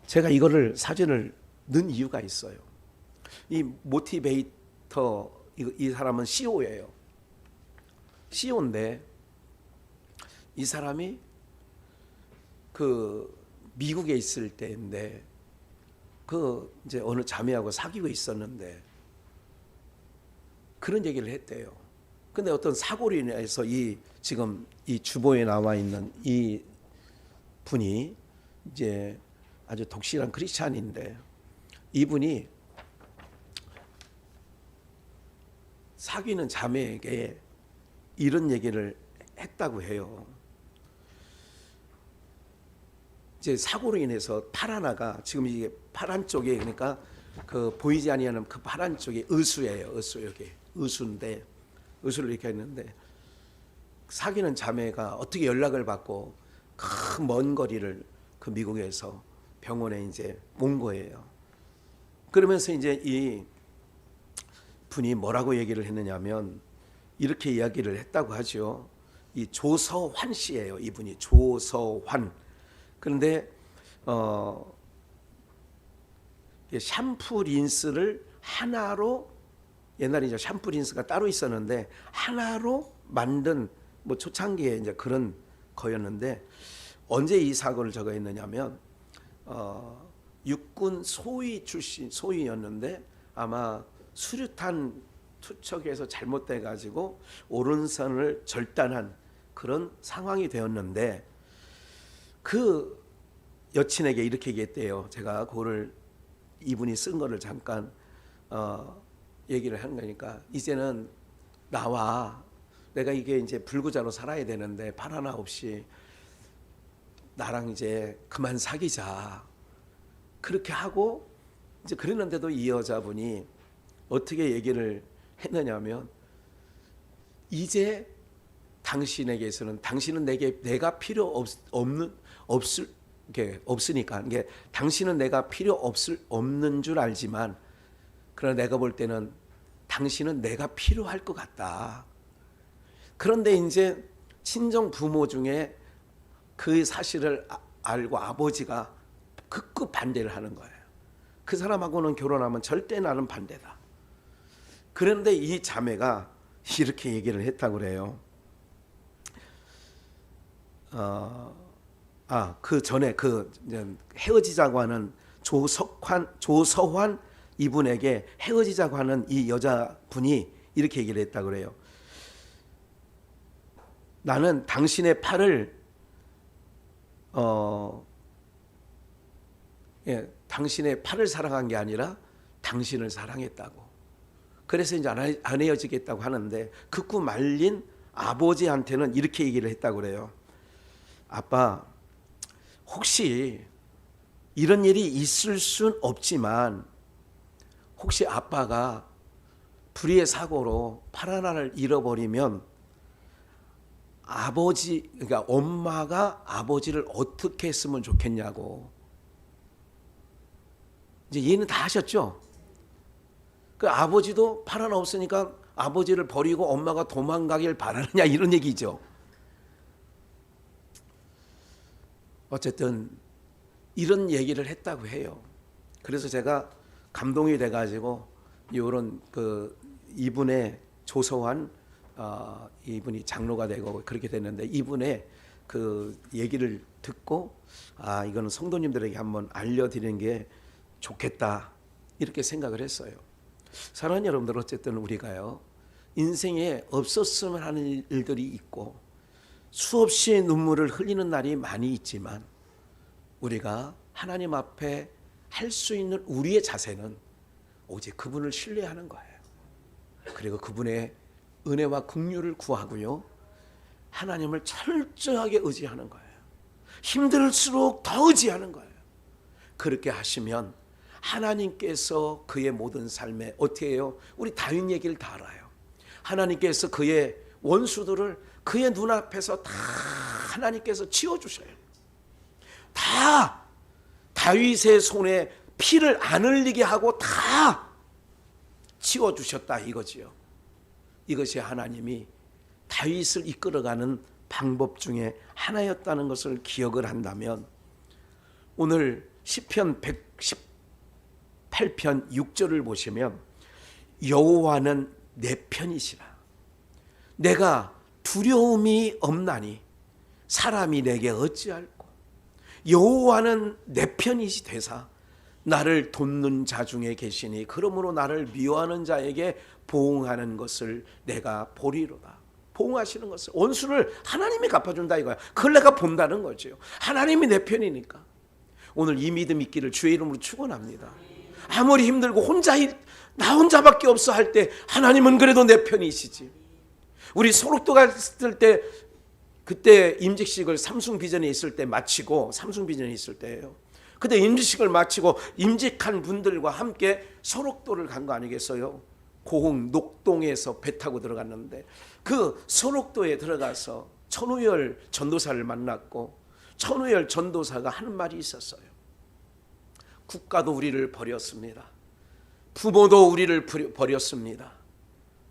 제가 이거를 사진을 넣은 이유가 있어요. 이 모티베이터 이 사람은 CEO예요. CEO인데 이 사람이 그 미국에 있을 때인데 이제 어느 자매하고 사귀고 있었는데 그런 얘기를 했대요. 근데 어떤 사고로 인해서 지금 이 주보에 나와 있는 이 분이 이제 아주 독실한 크리스찬인데 이분이 사귀는 자매에게 이런 얘기를 했다고 해요. 이제 사고로 인해서 팔 하나가 지금 이게 파란 쪽에 그러니까 그 보이지 아니하는 그 파란 쪽이 의수예요. 의수 여기 의수인데 의수를 이렇게 했는데 사귀는 자매가 어떻게 연락을 받고 큰 먼 거리를 그 미국에서 병원에 이제 온 거예요. 그러면서 이제 이 분이 뭐라고 얘기를 했느냐면 이렇게 이야기를 했다고 하죠. 이 조서환 씨예요. 이분이 조서환. 그런데 샴푸 린스를 하나로 옛날에 이제 샴푸 린스가 따로 있었는데 하나로 만든 뭐 초창기에 이제 그런 거였는데 언제 이 사고를 저거 했느냐면 육군 소위 출신 소위였는데 아마 수류탄 투척에서 잘못돼 가지고 오른손을 절단한 그런 상황이 되었는데 그 여친에게 이렇게 얘기했대요. 제가 그거를 이분이 쓴 거를 잠깐 얘기를 한 거니까 이제는 나와. 내가 이게 이제 불구자로 살아야 되는데 팔 하나 없이 나랑 이제 그만 사귀자. 그렇게 하고 이제 그랬는데도 이 여자분이 어떻게 얘기를 했느냐면 이제 당신에게서는 당신은 내가 필요 없으니까 이게 당신은 내가 필요 없는 줄 알지만 그러나 내가 볼 때는 당신은 내가 필요할 것 같다. 그런데 이제 친정 부모 중에 그 사실을 알고 아버지가 극구 반대를 하는 거예요. 그 사람하고는 결혼하면 절대 나는 반대다. 그런데 이 자매가 이렇게 얘기를 했다고 그래요. 그 전에 헤어지자고 하는 조서환 이분에게 헤어지자고 하는 이 여자분이 이렇게 얘기를 했다고 그래요. 나는 당신의 팔을 당신의 팔을 사랑한 게 아니라 당신을 사랑했다고. 그래서 이제 안 헤어지겠다고 하는데 극구 말린 아버지한테는 이렇게 얘기를 했다고 그래요. 아빠, 혹시 이런 일이 있을 순 없지만 혹시 아빠가 불의의 사고로 팔 하나를 잃어버리면 그러니까 엄마가 아버지를 어떻게 했으면 좋겠냐고. 이제 이해는 다 하셨죠? 그 아버지도 팔 하나 없으니까 아버지를 버리고 엄마가 도망가길 바라느냐 이런 얘기죠. 어쨌든 이런 얘기를 했다고 해요. 그래서 제가 감동이 돼가지고 이런 이분의 조서환 이분이 장로가 되고 그렇게 됐는데 이분의 그 얘기를 듣고 이거는 성도님들에게 한번 알려드리는 게 좋겠다 이렇게 생각을 했어요. 사랑하는 여러분들, 어쨌든 우리가요 인생에 없었으면 하는 일들이 있고 수없이 눈물을 흘리는 날이 많이 있지만 우리가 하나님 앞에 할 수 있는 우리의 자세는 오직 그분을 신뢰하는 거예요. 그리고 그분의 은혜와 긍휼을 구하고요, 하나님을 철저하게 의지하는 거예요. 힘들수록 더 의지하는 거예요. 그렇게 하시면 하나님께서 그의 모든 삶에 어떻게 해요? 우리 다윗 얘기를 다 알아요. 하나님께서 그의 원수들을 그의 눈앞에서 다 하나님께서 치워주셔요. 다 다윗의 손에 피를 안 흘리게 하고 다 치워주셨다 이거지요. 이것이 하나님이 다윗을 이끌어가는 방법 중에 하나였다는 것을 기억을 한다면 오늘 시편 118편 6절을 보시면 여호와는 내 편이시라. 내가 두려움이 없나니 사람이 내게 어찌할꼬. 여호와는 내 편이시 되사 나를 돕는 자 중에 계시니 그러므로 나를 미워하는 자에게 보응하는 것을 내가 보리로다. 보응하시는 것을, 원수를 하나님이 갚아준다 이거야. 그걸 내가 본다는 거죠. 하나님이 내 편이니까. 오늘 이 믿음 있기를 주의 이름으로 축원합니다. 아무리 힘들고 나 혼자밖에 없어 할 때 하나님은 그래도 내 편이시지. 우리 소록도 갔을 때 그때 임직식을 삼숭비전에 있을 때 마치고, 삼숭비전에 있을 때예요. 그때 임직식을 마치고 임직한 분들과 함께 소록도를 간 거 아니겠어요? 고흥 녹동에서 배 타고 들어갔는데 그 소록도에 들어가서 천우열 전도사를 만났고 천우열 전도사가 하는 말이 있었어요. 국가도 우리를 버렸습니다. 부모도 우리를 버렸습니다.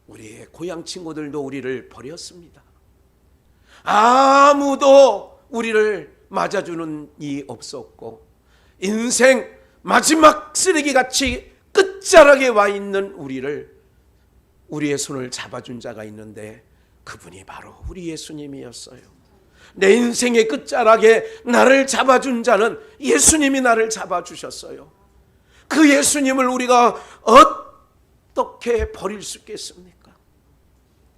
우리의 고향 친구들도 우리를 버렸습니다. 아무도 우리를 맞아주는 이 없었고 인생 마지막 쓰레기같이 끝자락에 와 있는 우리의 손을 잡아준 자가 있는데 그분이 바로 우리 예수님이었어요. 내 인생의 끝자락에 나를 잡아준 자는 예수님이 나를 잡아주셨어요. 그 예수님을 우리가 어떻게 버릴 수 있겠습니까?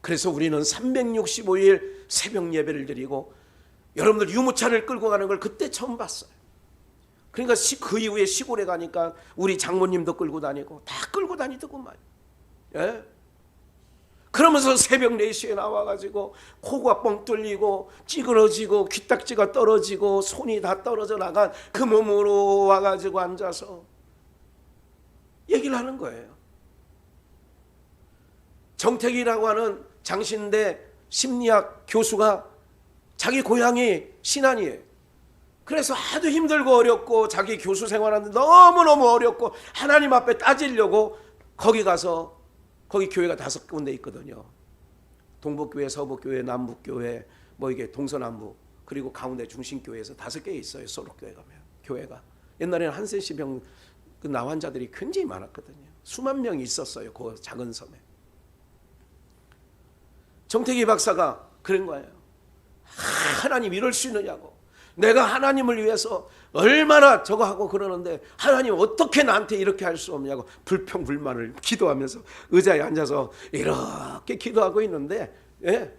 그래서 우리는 365일 새벽 예배를 드리고 여러분들 유모차를 끌고 가는 걸 그때 처음 봤어요. 그러니까 그 이후에 시골에 가니까 우리 장모님도 끌고 다니고 다 끌고 다니더구만. 예? 그러면서 새벽 4시에 나와가지고 코가 뻥 뚫리고 찌그러지고 귀딱지가 떨어지고 손이 다 떨어져 나간 그 몸으로 와가지고 앉아서 얘기를 하는 거예요. 정택이라고 하는 장신대 심리학 교수가 자기 고향이 신안이에요. 그래서 하도 힘들고 어렵고 자기 교수 생활하는데 너무너무 어렵고 하나님 앞에 따지려고 거기 가서 거기 교회가 5군데 있거든요. 동북교회, 서북교회, 남북교회, 뭐 이게 동서남북, 그리고 가운데 중심교회에서 5개 있어요. 소록교회 가면 교회가. 옛날에는 한센시병 그 나환자들이 굉장히 많았거든요. 수만 명이 있었어요. 그 작은 섬에. 정태기 박사가 그런 거예요. 하나님 이럴 수 있느냐고. 내가 하나님을 위해서 얼마나 저거 하고 그러는데 하나님 어떻게 나한테 이렇게 할 수 없냐고 불평불만을 기도하면서 의자에 앉아서 이렇게 기도하고 있는데, 예?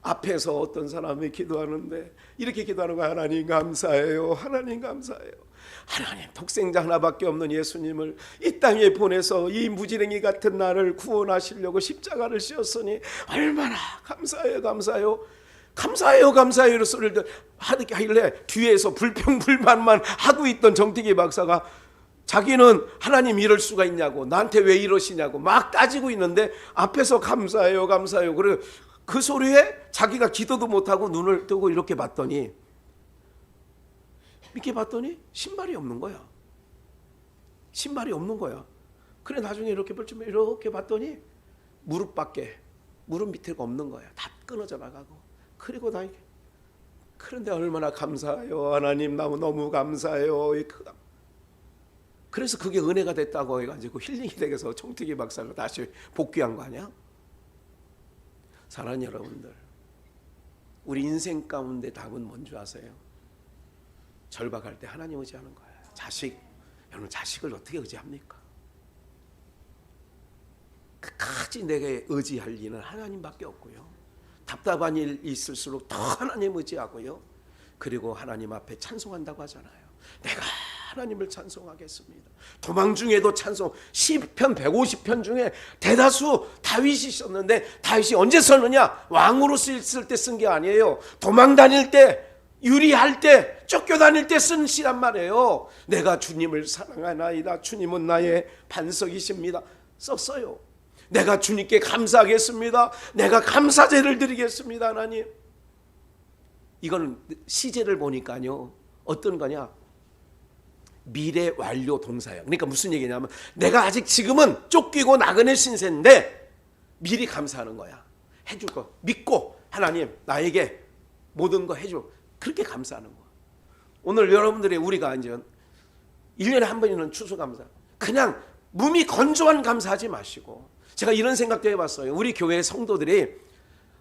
앞에서 어떤 사람이 기도하는데 이렇게 기도하는 거야. 하나님 감사해요. 하나님 감사해요. 하나님 독생자 하나밖에 없는 예수님을 이 땅에 보내서 이 무지랭이 같은 나를 구원하시려고 십자가를 씌웠으니 얼마나 감사해요. 감사해요. 감사해요. 감사해요. 이런 소리를 하길래 뒤에서 불평불만만 하고 있던 정태기 박사가 자기는 하나님 이럴 수가 있냐고, 나한테 왜 이러시냐고 막 따지고 있는데 앞에서 감사해요. 감사해요. 그리고 그 소리에 자기가 기도도 못하고 눈을 뜨고 이렇게 봤더니 신발이 없는 거야. 신발이 없는 거야. 그래 나중에 이렇게 봤더니 무릎 밑에가 없는 거야. 다 끊어져 나가고. 그리고 그런데 얼마나 감사해요. 하나님 너무 감사해요. 그래서 그게 은혜가 됐다고 해가지고 힐링이 되어서 정태기 박사가 다시 복귀한 거 아니야? 사랑하는 여러분들, 우리 인생 가운데 답은 뭔지 아세요? 절박할 때 하나님 의지하는 거예요. 여러분 자식을 어떻게 의지합니까? 끝까지 내게 의지할 일은 하나님밖에 없고요. 답답한 일 있을수록 더 하나님 의지하고요. 그리고 하나님 앞에 찬송한다고 하잖아요. 내가 하나님을 찬송하겠습니다. 도망 중에도 찬송. 시편 150편 중에 대다수 다윗이 썼는데 다윗이 언제 썼느냐? 왕으로 있을 때 쓴 게 아니에요. 도망 다닐 때, 유리할 때, 쫓겨다닐 때 쓴 시란 말이에요. 내가 주님을 사랑하나이다. 주님은 나의 반석이십니다. 썼어요. 내가 주님께 감사하겠습니다. 내가 감사제를 드리겠습니다. 하나님. 이거는 시제를 보니까요. 어떤 거냐? 미래 완료 동사예요. 그러니까 무슨 얘기냐면 내가 아직 지금은 쫓기고 나그네 신세인데 미리 감사하는 거야. 해줄 거 믿고 하나님 나에게 모든 거 해줘. 그렇게 감사하는 거야. 오늘 여러분들이 우리가 이제 1년에 한 번이는 추수감사. 그냥 몸이 건조한 감사하지 마시고, 제가 이런 생각도 해봤어요. 우리 교회 성도들이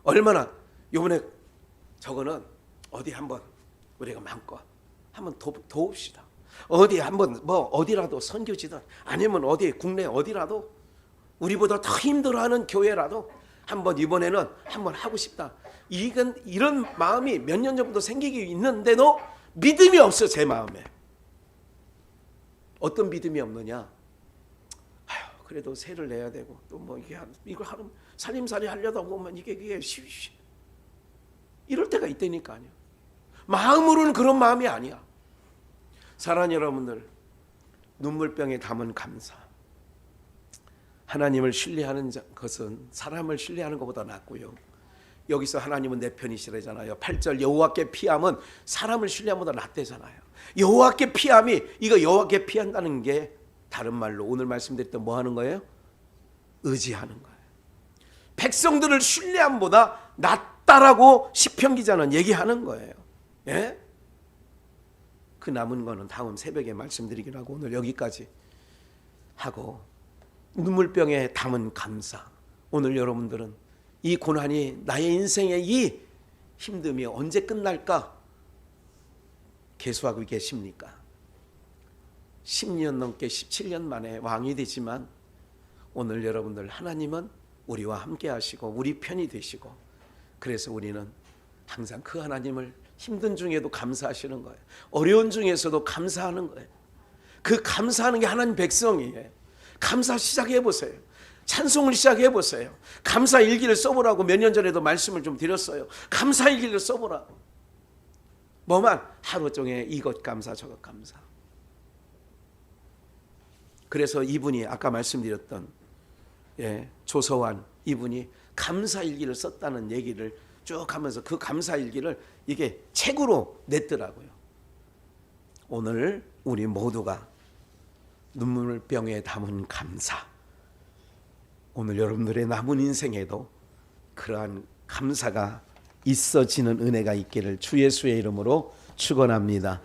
얼마나 이번에 저거는 어디 한번 우리가 마음껏 한번 도웁시다. 어디 한번 어디라도 선교지든 아니면 어디 국내 어디라도 우리보다 더 힘들어하는 교회라도 한번 이번에는 한번 하고 싶다. 이런 마음이 몇 년 전부터 생기기 있는데도 믿음이 없어. 제 마음에. 어떤 믿음이 없느냐? 그래도 세를 내야 되고 또 뭐 이거 하는 살림살이 하려다 보면 이게 이럴 때가 있다니까요. 마음으로는 그런 마음이 아니야. 사랑하는 여러분들, 눈물병에 담은 감사. 하나님을 신뢰하는 것은 사람을 신뢰하는 것보다 낫고요. 여기서 하나님은 내 편이시래잖아요. 8절 여호와께 피함은 사람을 신뢰함보다 낫대잖아요. 여호와께 피함이, 이거 여호와께 피한다는 게 다른 말로 오늘 말씀드렸던 뭐 하는 거예요? 의지하는 거예요. 백성들을 신뢰함보다 낫다라고 시편 기자는 얘기하는 거예요. 예? 그 남은 거는 다음 새벽에 말씀드리기로 하고 오늘 여기까지 하고, 눈물병에 담은 감사. 오늘 여러분들은 이 고난이, 나의 인생의 이 힘듦이 언제 끝날까 계수하고 계십니까? 10년 넘게 17년 만에 왕이 되지만 오늘 여러분들 하나님은 우리와 함께 하시고 우리 편이 되시고, 그래서 우리는 항상 그 하나님을 힘든 중에도 감사하시는 거예요. 어려운 중에서도 감사하는 거예요. 그 감사하는 게 하나님 백성이에요. 감사 시작해 보세요. 찬송을 시작해 보세요. 감사 일기를 써보라고 몇 년 전에도 말씀을 좀 드렸어요. 감사 일기를 써보라고. 뭐만 하루 종일 이것 감사 저것 감사. 그래서 이분이 아까 말씀드렸던 조서환 이분이 감사일기를 썼다는 얘기를 쭉 하면서 그 감사일기를 이게 책으로 냈더라고요. 오늘 우리 모두가 눈물병에 담은 감사, 오늘 여러분들의 남은 인생에도 그러한 감사가 있어지는 은혜가 있기를 주 예수의 이름으로 축원합니다.